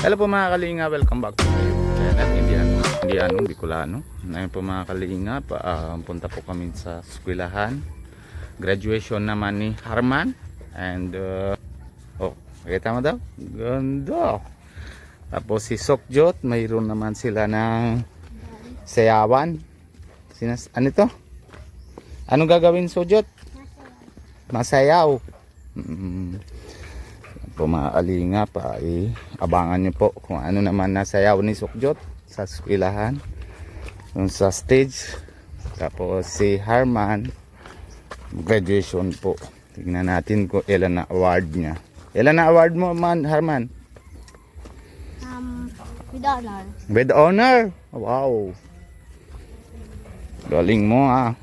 Hello po mga kalinga, welcome back to my YouTube channel. Indiano, Bicolano. Ngayon po mga kalinga, punta po kami sa eskwelahan. Graduation naman ni Harman. And, nakita mo daw? Ganda! Tapos si Sokjot, mayroon naman sila ng sayawan. Ano ito? Anong gagawin, Sokjot? Masayaw. Po mga kalinga pa, abangan nyo po kung ano naman nasayaw ni Sokjot sa eskwelahan sa stage. Tapos si Harman, graduation po. Tingnan natin kung ilan na award niya. Ilan na award mo, Harman? With honor. With honor? Wow, galing mo ah.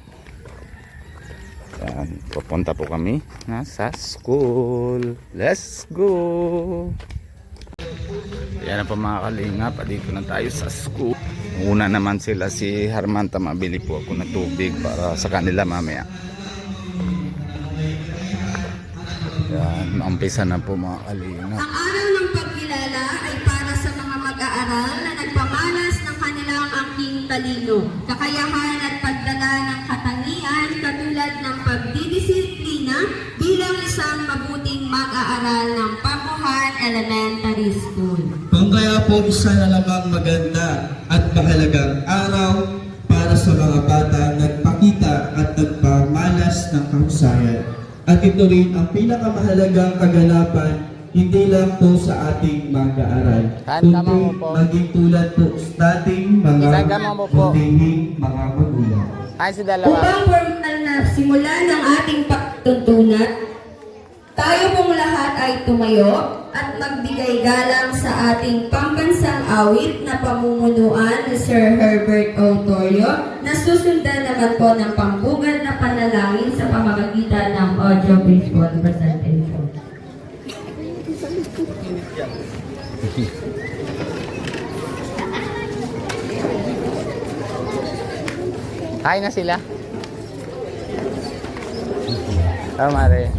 Yan, pupunta po kami sa school. Let's go. Yan na po mga kalinga, dito na tayo sa school. Una naman sila si Harman, mabili po ako ng tubig para sa kanila mamaya. Yan, umpisa na po mga kalinga. Ang araw ng pagkilala ay para sa mga mag-aaral na nagpamalas ng kanilang angking talino, kakayahan at pagdala ng katangian katulad ng pagdidisiplina bilang isang mabuting mag-aaral ng Pamuhan Elementary School. Kaya po isa na lamang maganda at mahalagang araw para sa mga bata nagpakita at nagpamalas ng kahusayan. At ito rin ang pinakamahalagang kaganapan hindi lang po sa ating mag-aaral, kundi maging tulad po sa ating mga butihing mga magulang. Upang formal na simula ng ating pagtuntunan, tayo pong lahat ay tumayo at magbigay galang sa ating pambansang awit na pamumunuan ni Sir Herbert O. Torrio, na susundan naman po ng pambungad na panalangin sa pamamagitan ng audio-visual presentation. Hi na sila. Oh, Mare.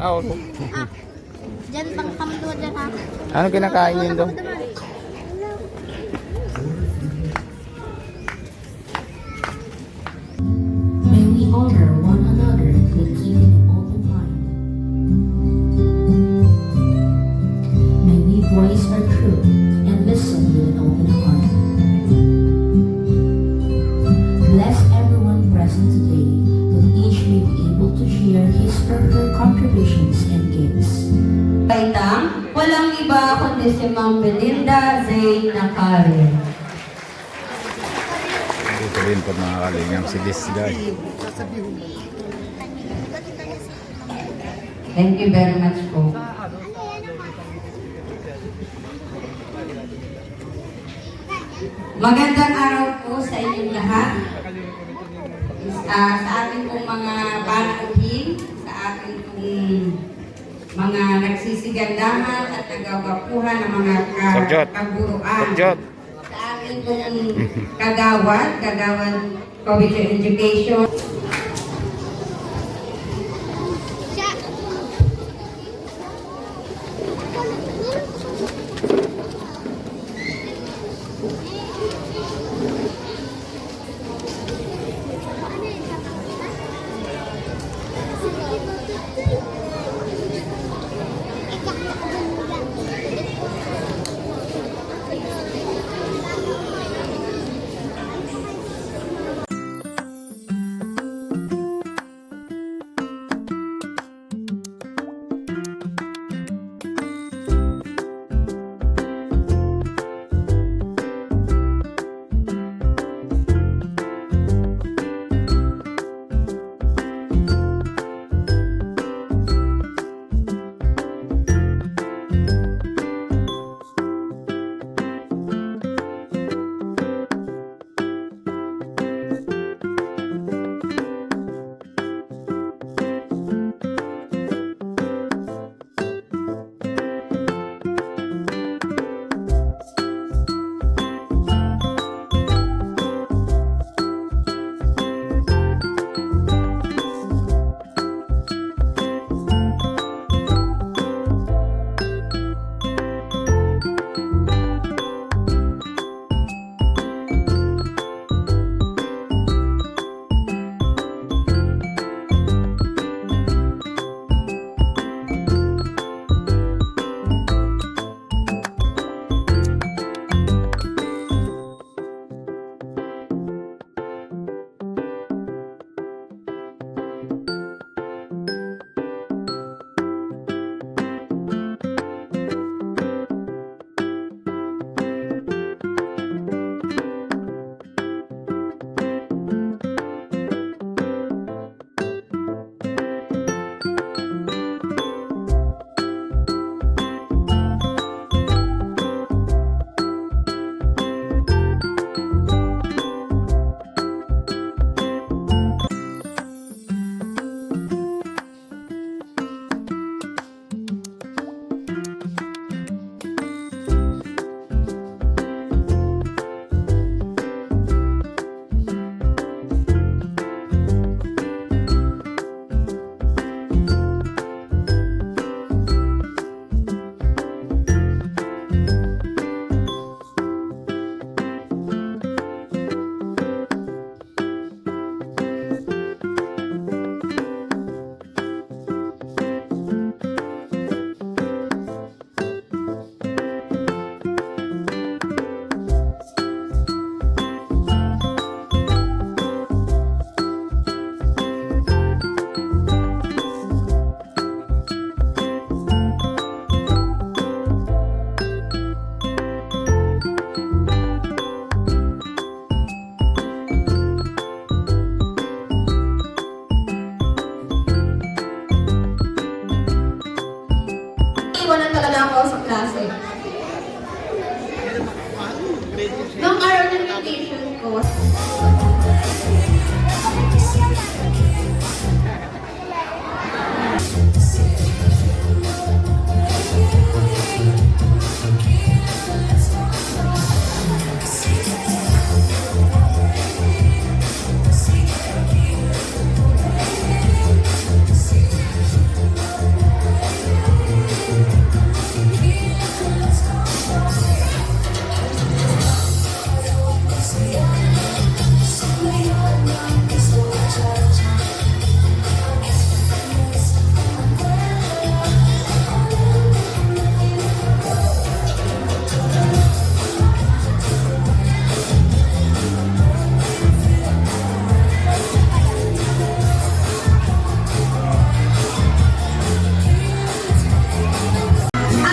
Oh, ano? Diyan bang kamdo dyan ha? Ano kinakain yun doon? May we honor one another with keeping an open mind. May we voice our truth and listen with an open heart. Bless everyone present today, that each may be able to share his or her contributions and gifts. Kaitang, walang iba kundi si Ma'am Belinda Zay Nakari. Dito rin po mga kalingam si this guy. Thank you very much po. Magandang araw po sa inyong lahat. Sa ating pong mga panauhin, sa ating pong mga nagsisigandahan at nagawapuhan ng mga kaburuan. Sa ating pong kagawad College of Education.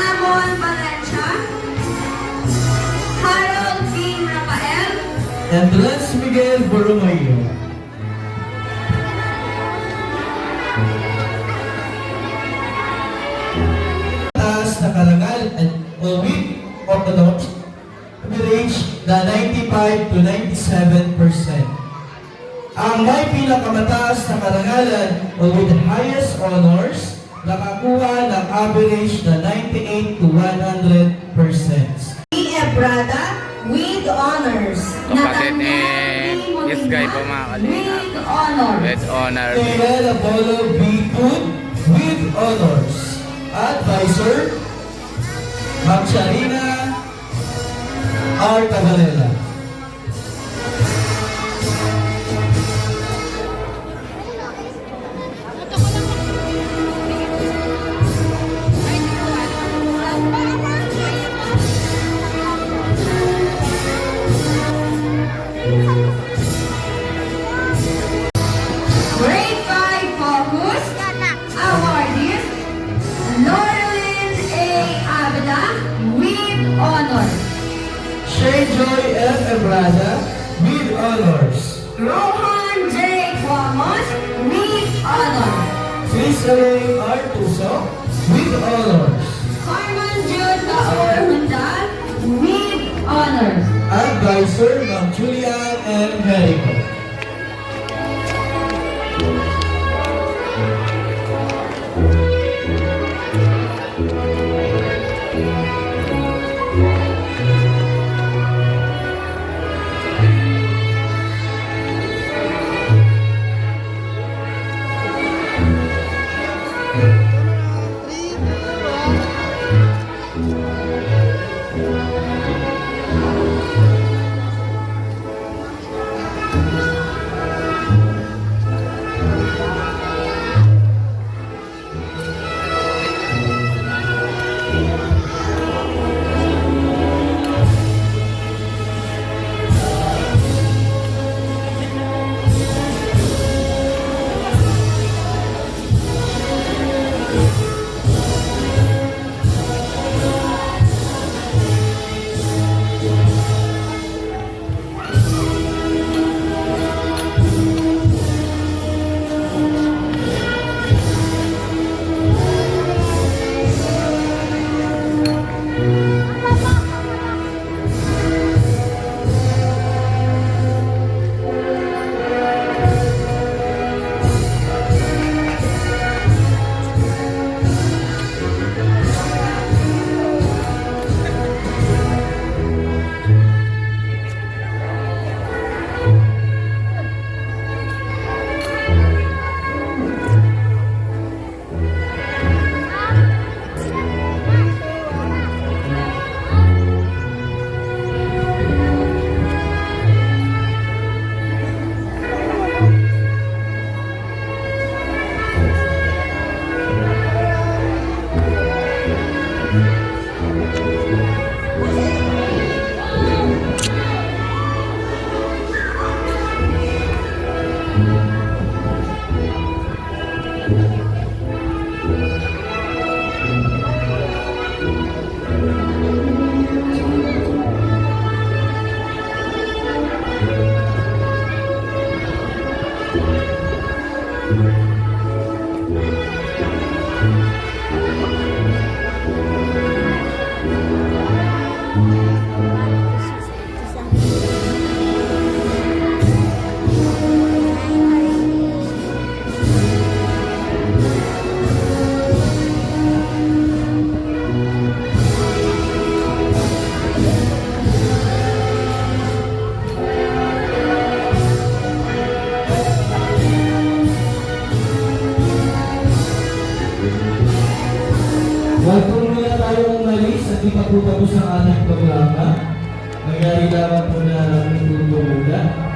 Amon Valencia, Harold B. Rafael, Andres Miguel Borromeo. Taas na karangal at with orthodox average na 95 to 97%. Ang may pinakamataas na karangalan o with the highest honors nakakuha ng average na 98 to 100%. B. Ebrada with honors. Kapatid ni Nathaniel Yes Guy po Molina mga kalingap. with honors. With honor. Miguel Apollo B. Put with honors. Advisor, Ma'am Sharina R. Cabarela. Grade 5 Focus Awardees, Laurelyn A. Avila with honors. Shay Joy F. Ebrada with honors. Rohan J. Guamos with honors. Chris Elaine R. Tuso with honors. Carmen Jude Taor Hundal with honors. Advisor, Ma'am Julian M. Jericho. magpapatapos ang ating programa. Magyari lamang po na minuto muna.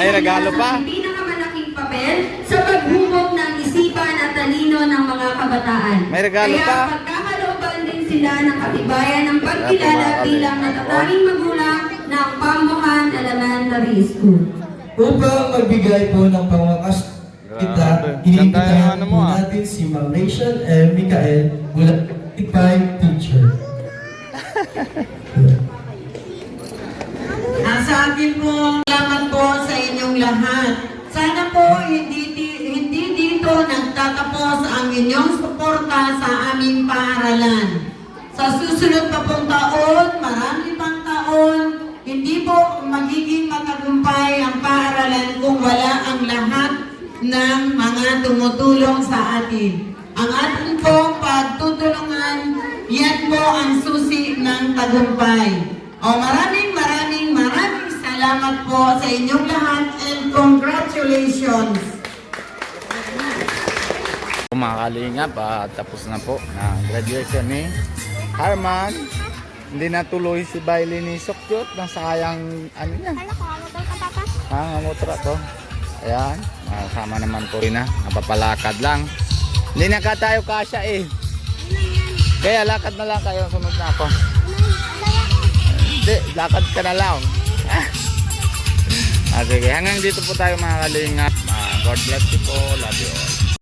May regalo pa? Ang pinakamalaking papel sa paghubog ng isipan at talino ng mga kabataan. May regalo Kaya pa? pagkakalooban din sila ng katibayan ng pagkilala Kaya bilang natatanging magulang ng Pambuhan Elementary School. Upang magbigay po ng pangwakas kita, Grabe. Ganda yung iniimbitahan ano po mo, ah. natin si Ma'am Rachel M. Micael mula Tipay Teacher. Sa akin po, salamat po sa inyong lahat. Sana po hindi dito nagtatapos ang inyong suporta sa aming paaralan. Sa susunod pa pong taon, marami pang taon, hindi po magiging matagumpay ang paaralan kung wala ang lahat ng mga tumutulong sa atin. Ang ating pong pagtutulungan, yan po ang susi ng tagumpay. Maraming salamat po sa inyong lahat and congratulations! Mga kalingap, tapos na po na graduation ni Harman. Hindi natuloy si Bailey ni Sokyot ng sayang ano niya. Kala ko, motor ka, Papa? Motra to. Ayan, sama naman po rin na. Napapalakad lang. Hindi na ka tayo kasya eh. Kaya lakad na lang kayo, sunod na ako. Hindi, lakad ka na lang. Sige, hanggang dito po tayo mga kalingap. God bless you po. Love you all.